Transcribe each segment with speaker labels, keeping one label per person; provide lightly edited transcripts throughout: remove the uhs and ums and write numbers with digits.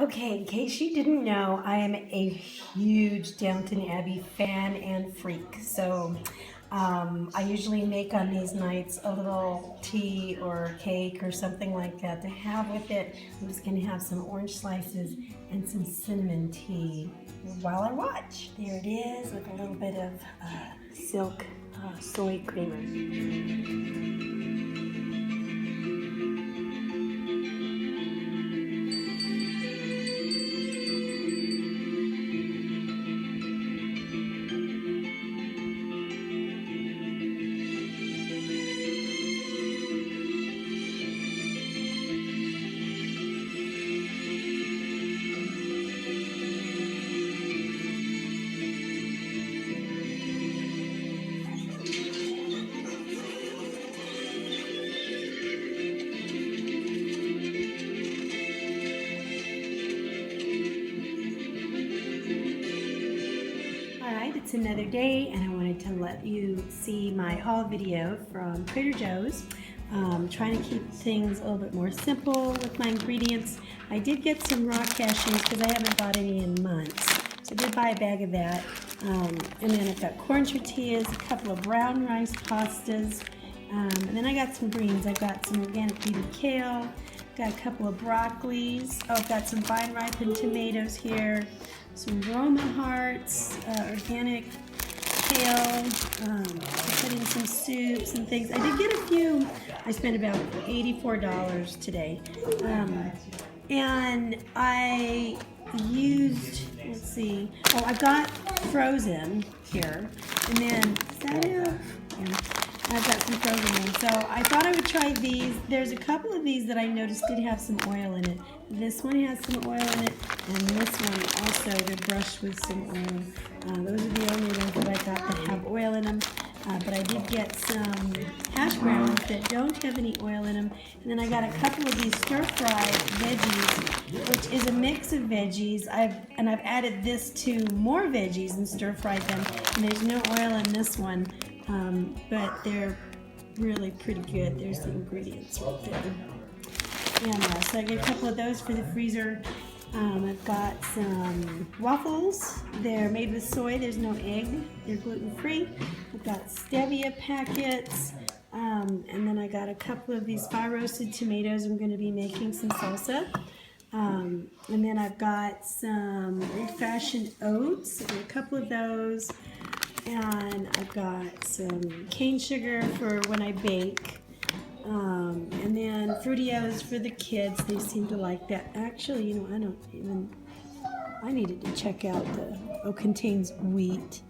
Speaker 1: Okay, in case you didn't know, I am a huge Downton Abbey fan and freak. So I usually make on these nights a little tea or cake or something like that to have with it. I'm just going to have some orange slices and some cinnamon tea while I watch. There it is with a little bit of silk soy creamer. It's another day and I wanted to let you see my haul video from Trader Joe's. Trying to keep things a little bit more simple with my ingredients. I did get some raw cashews because I haven't bought any in months. So I did buy a bag of that. And then I've got corn tortillas, a couple of brown rice pastas, and then I got some greens. I've got some organic baby kale, got a couple of broccolis. Oh, I've got some vine ripened tomatoes here. Some Roma hearts, organic kale, put in some soups and things. I did get a few. I spent about $84 today. And I used, let's see, oh, I've got frozen here. And then, is that it? Yeah. I've got some frozen ones. So I thought I would try these. There's a couple of these that I noticed did have some oil in it. This one has some oil in it, and this one also, they're brushed with some oil. Those are the only ones that I got that have oil in them. But I did get some hash browns that don't have any oil in them. And then I got a couple of these stir-fried veggies, which is a mix of veggies. I've added this to more veggies and stir-fried them. And there's no oil in this one. But they're really pretty good. There's the ingredients right there. And so I get a couple of those for the freezer. I've got some waffles. They're made with soy. There's no egg. They're gluten-free. I've got stevia packets. And then I got a couple of these fire roasted tomatoes. I'm going to be making some salsa. And then I've got some old-fashioned oats. I've got a couple of those. And I've got some cane sugar for when I bake. And then Fruitios for the kids. They seem to like that. Actually, I needed to check out contains wheat.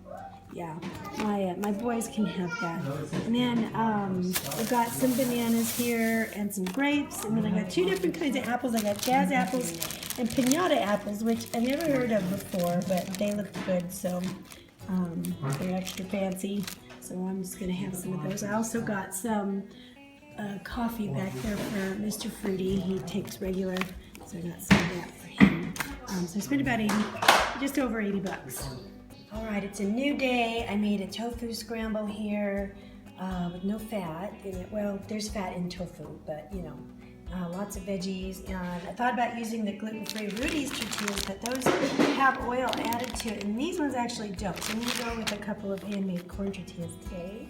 Speaker 1: Yeah, my boys can have that. And then I've got some bananas here and some grapes. And then I got two different kinds of apples. I got jazz apples and piñata apples, which I've never heard of before, but they look good. So they're extra fancy, so I'm just going to have some of those. I also got some coffee back there for Mr. Fruity. He takes regular, so I got some of that for him. So I spent about just over 80 bucks. All right, it's a new day. I made a tofu scramble here with no fat in it. Well, there's fat in tofu, but lots of veggies, and I thought about using the gluten-free Rudy's tortillas, but those have oil added to it, and these ones actually don't. So I'm going to go with a couple of handmade corn tortillas today.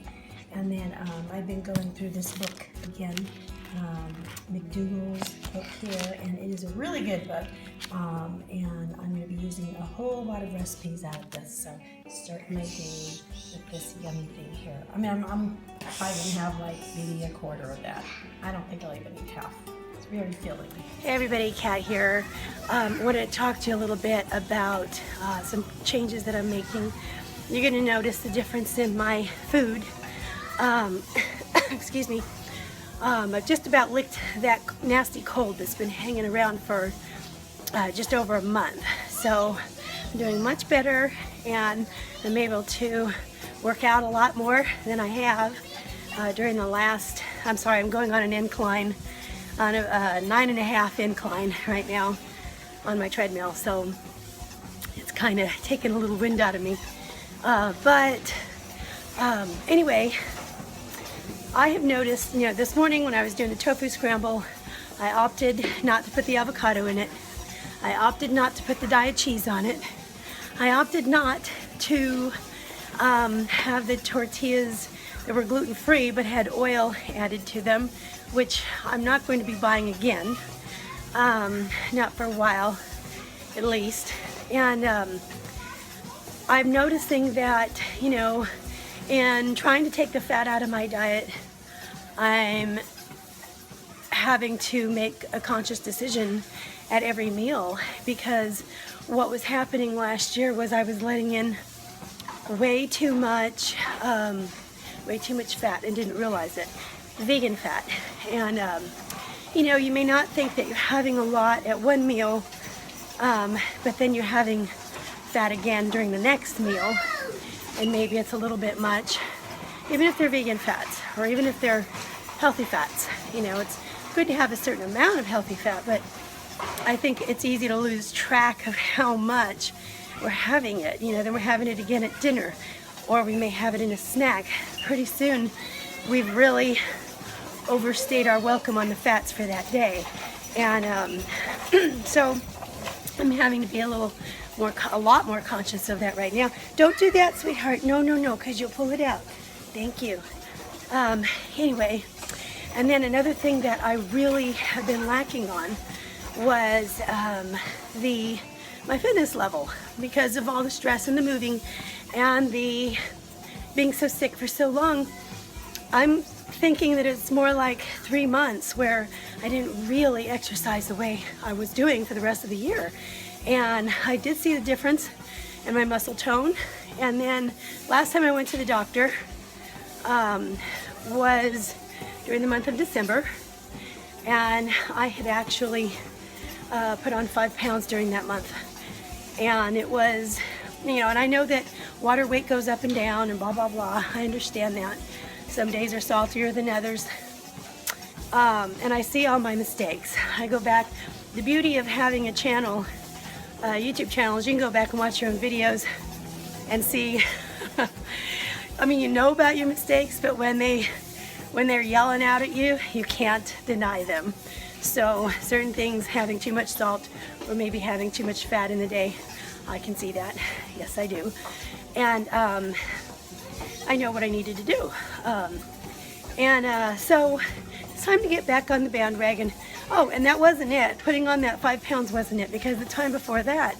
Speaker 1: And then I've been going through this book again, McDougall's book here, and it is a really good book. And I'm going to be using a whole lot of recipes out of this. So start my day with this yummy thing here. I mean, I'm probably going to have like maybe a quarter of that. I don't think I'll even eat half. It's very filling. Hey everybody, Kat here. Wanted to talk to you a little bit about some changes that I'm making. You're going to notice the difference in my food. Excuse me. I've just about licked that nasty cold that's been hanging around for just over a month. So I'm doing much better, and I'm able to work out a lot more than I have during the last, I'm going on an incline, on a 9.5 incline right now on my treadmill. So it's kind of taking a little wind out of me. Anyway, I have noticed, this morning when I was doing the tofu scramble, I opted not to put the avocado in it. I opted not to put the diet cheese on it. I opted not to have the tortillas that were gluten-free but had oil added to them, which I'm not going to be buying again, not for a while at least. And I'm noticing that, you know, in trying to take the fat out of my diet, I'm having to make a conscious decision at every meal, because what was happening last year was I was letting in way too much fat and didn't realize it, vegan fat. And you know, you may not think that you're having a lot at one meal, but then you're having fat again during the next meal, and maybe it's a little bit much, even if they're vegan fats or even if they're healthy fats. You know, it's good to have a certain amount of healthy fat, but I think it's easy to lose track of how much we're having it. You know, then we're having it again at dinner, or we may have it in a snack. Pretty soon we've really overstayed our welcome on the fats for that day. And so I'm having to be a lot more conscious of that right now. Don't do that, sweetheart. No, because you'll pull it out. Thank you. Anyway, and then another thing that I really have been lacking on was my fitness level, because of all the stress and the moving and the being so sick for so long. I'm thinking that it's more like 3 months where I didn't really exercise the way I was doing for the rest of the year. And I did see the difference in my muscle tone. And then last time I went to the doctor was during the month of December, and I had actually put on 5 pounds during that month. And it was, you know, and I know that water weight goes up and down and blah blah blah, I understand that. Some days are saltier than others, and I see all my mistakes. I go back. The beauty of having a channel, YouTube channel, is you can go back and watch your own videos and see I mean, you know about your mistakes, but when they're yelling out at you, you can't deny them. So certain things, having too much salt or maybe having too much fat in the day, I can see that. Yes, I do. And I know what I needed to do. So it's time to get back on the bandwagon. Oh, and that wasn't it. Putting on that 5 pounds wasn't it, because the time before that,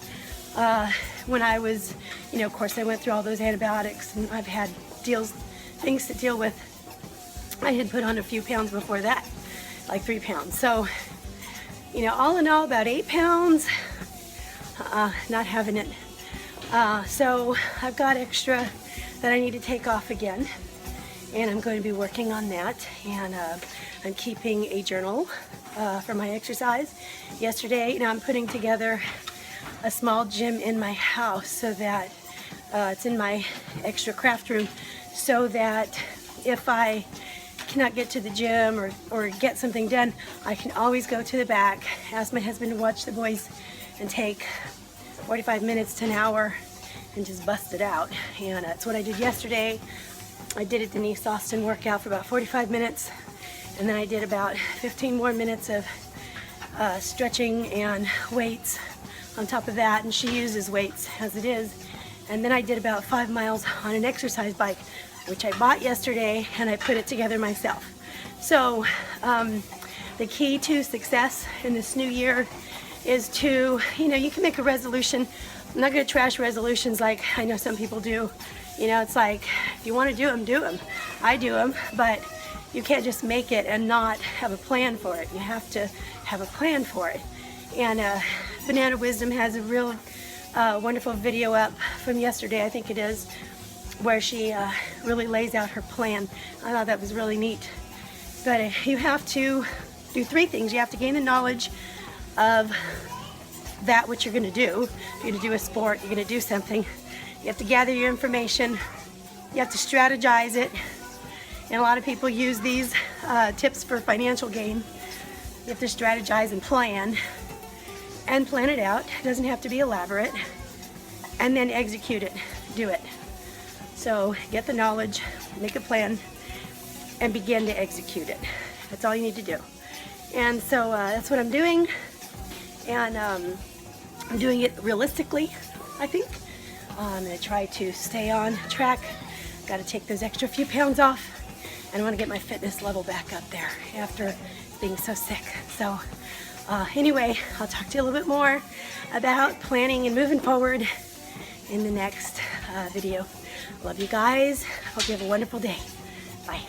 Speaker 1: when I was, you know, of course I went through all those antibiotics and I've had things to deal with. I had put on a few pounds before that, like 3 pounds. So, you know, all in all, about 8 pounds, not having it. So I've got extra that I need to take off again, and I'm going to be working on that. And I'm keeping a journal for my exercise. Yesterday, you know, I'm putting together a small gym in my house so that it's in my extra craft room, so that if I cannot get to the gym or get something done, I can always go to the back, ask my husband to watch the boys, and take 45 minutes to an hour and just bust it out. And that's what I did yesterday. I did a Denise Austin workout for about 45 minutes, and then I did about 15 more minutes of stretching and weights on top of that, and she uses weights as it is. And then I did about 5 miles on an exercise bike, which I bought yesterday, and I put it together myself. So the key to success in this new year is to, you know, you can make a resolution. I'm not going to trash resolutions like I know some people do. You know, it's like, if you want to do them, do them. I do them, but you can't just make it and not have a plan for it. You have to have a plan for it. And Banana Wisdom has a real wonderful video up from yesterday, I think it is, where she really lays out her plan. I thought that was really neat. But you have to do 3 things. You have to gain the knowledge of that what you're going to do. If you're going to do a sport, you're going to do something. You have to gather your information. You have to strategize it. And a lot of people use these tips for financial gain. You have to strategize and plan it out. It doesn't have to be elaborate. And then execute it. Do it. So get the knowledge, make a plan, and begin to execute it. That's all you need to do. And so that's what I'm doing. And I'm doing it realistically, I think. I'm going to try to stay on track. Got to take those extra few pounds off, and I want to get my fitness level back up there after being so sick. So anyway, I'll talk to you a little bit more about planning and moving forward in the next video. Love you guys. Hope you have a wonderful day. Bye.